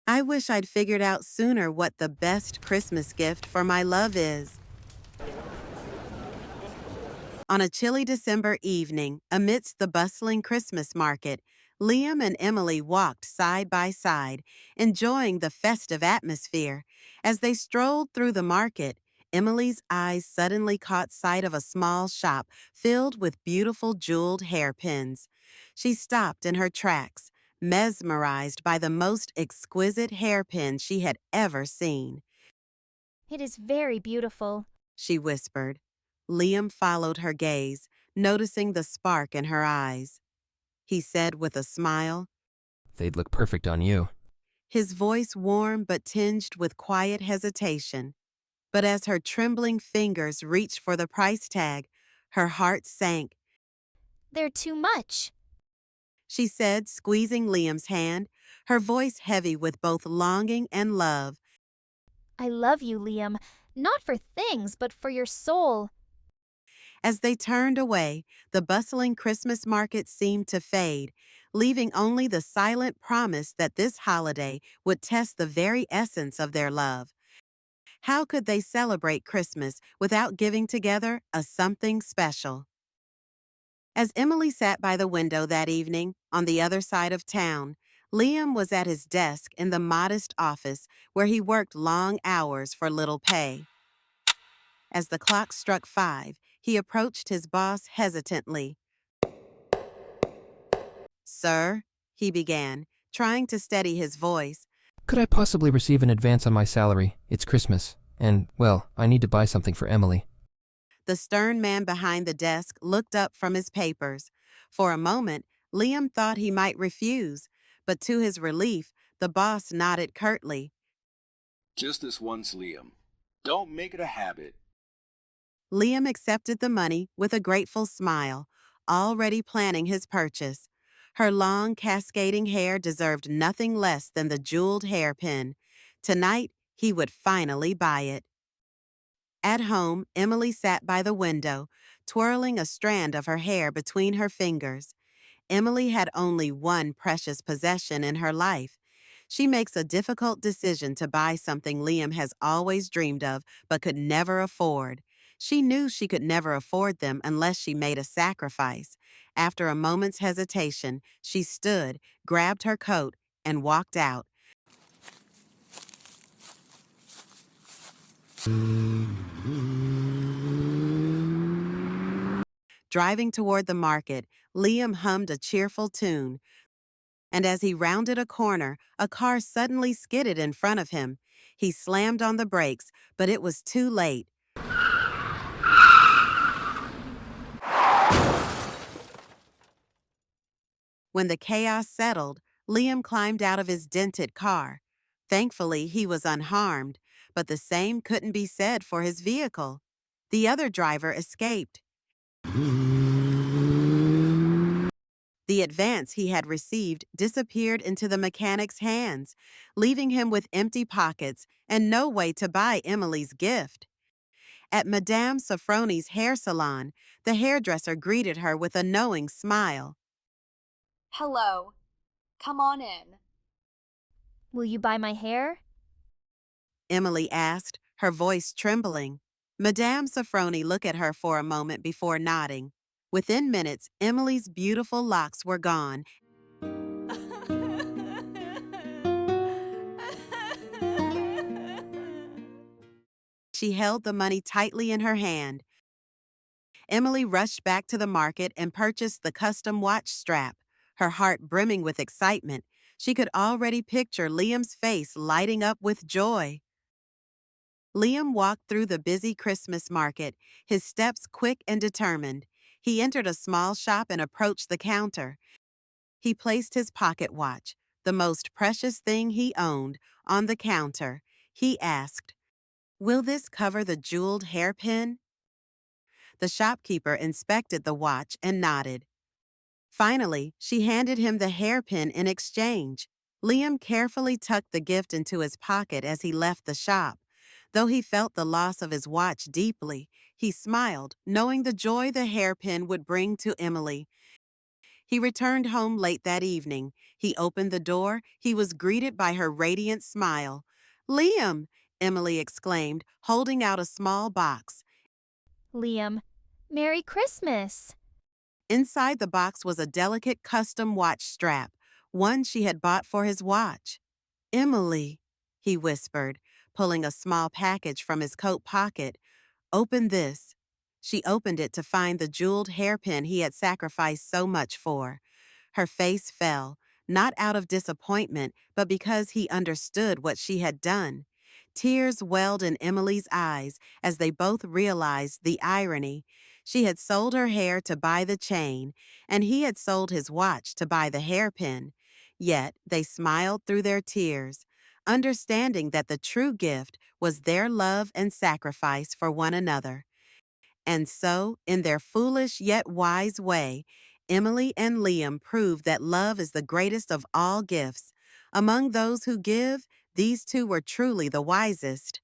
I wish I'd figured out sooner what the best Christmas gift for my love is. On a chilly December evening, amidst the bustling Christmas market, Liam and Emily walked side by side, enjoying the festive atmosphere. As they strolled through the market, Emily's eyes suddenly caught sight of a small shop filled with beautiful jeweled hairpins. She stopped in her tracks, mesmerized by the most exquisite hairpin she had ever seen. It is very beautiful. She whispered. Liam followed her gaze, noticing the spark in her eyes. He said with a smile, They'd look perfect on you. his voice warm but tinged with quiet hesitation. But as her trembling fingers reached for the price tag, her heart sank. They're too much. She said, squeezing Liam's hand, her voice heavy with both longing and love. I love you, Liam. Not for things, but for your soul. As they turned away, the bustling Christmas market seemed to fade, leaving only the silent promise that this holiday would test the very essence of their love. How could they celebrate Christmas without giving together a something special? As Emily sat by the window that evening, on the other side of town, Liam was at his desk in the modest office where he worked long hours for little pay. As the clock struck 5, he approached his boss hesitantly. Sir, he began, trying to steady his voice. Could I possibly receive an advance on my salary? It's Christmas, and, well, I need to buy something for Emily. The stern man behind the desk looked up from his papers. For a moment, Liam thought he might refuse, but to his relief, the boss nodded curtly. Just this once, Liam. Don't make it a habit. Liam accepted the money with a grateful smile, already planning his purchase. Her long, cascading hair deserved nothing less than the jeweled hairpin. Tonight, he would finally buy it. At home, Emily sat by the window, twirling a strand of her hair between her fingers. Emily had only one precious possession in her life. She makes a difficult decision to buy something Liam has always dreamed of but could never afford. She knew she could never afford them unless she made a sacrifice. After a moment's hesitation, she stood, grabbed her coat, and walked out. Driving toward the market, Liam hummed a cheerful tune. And as he rounded a corner, a car suddenly skidded in front of him. He slammed on the brakes, but it was too late. When the chaos settled, Liam climbed out of his dented car. Thankfully, he was unharmed, but the same couldn't be said for his vehicle. The other driver escaped. The advance he had received disappeared into the mechanic's hands, leaving him with empty pockets and no way to buy Emily's gift. At Madame Sofroni's hair salon, the hairdresser greeted her with a knowing smile. Hello. Come on in. Will you buy my hair? Emily asked, her voice trembling. Madame Sofroni looked at her for a moment before nodding. Within minutes, Emily's beautiful locks were gone. She held the money tightly in her hand. Emily rushed back to the market and purchased the custom watch strap, her heart brimming with excitement. She could already picture Liam's face lighting up with joy. Liam walked through the busy Christmas market, his steps quick and determined. He entered a small shop and approached the counter. He placed his pocket watch, the most precious thing he owned, on the counter. He asked, "Will this cover the jeweled hairpin?" The shopkeeper inspected the watch and nodded. Finally, she handed him the hairpin in exchange. Liam carefully tucked the gift into his pocket as he left the shop. Though he felt the loss of his watch deeply, he smiled, knowing the joy the hairpin would bring to Emily. He returned home late that evening. He opened the door. He was greeted by her radiant smile. "Liam!" Emily exclaimed, holding out a small box. Liam, Merry Christmas! Inside the box was a delicate custom watch strap, one she had bought for his watch. "Emily," he whispered, pulling a small package from his coat pocket. "Open this." She opened it to find the jeweled hairpin he had sacrificed so much for. Her face fell, not out of disappointment, but because he understood what she had done. Tears welled in Emily's eyes as they both realized the irony. She had sold her hair to buy the chain, and he had sold his watch to buy the hairpin. Yet they smiled through their tears, understanding that the true gift was their love and sacrifice for one another. And so, in their foolish yet wise way, Emily and Liam proved that love is the greatest of all gifts. Among those who give, these two were truly the wisest.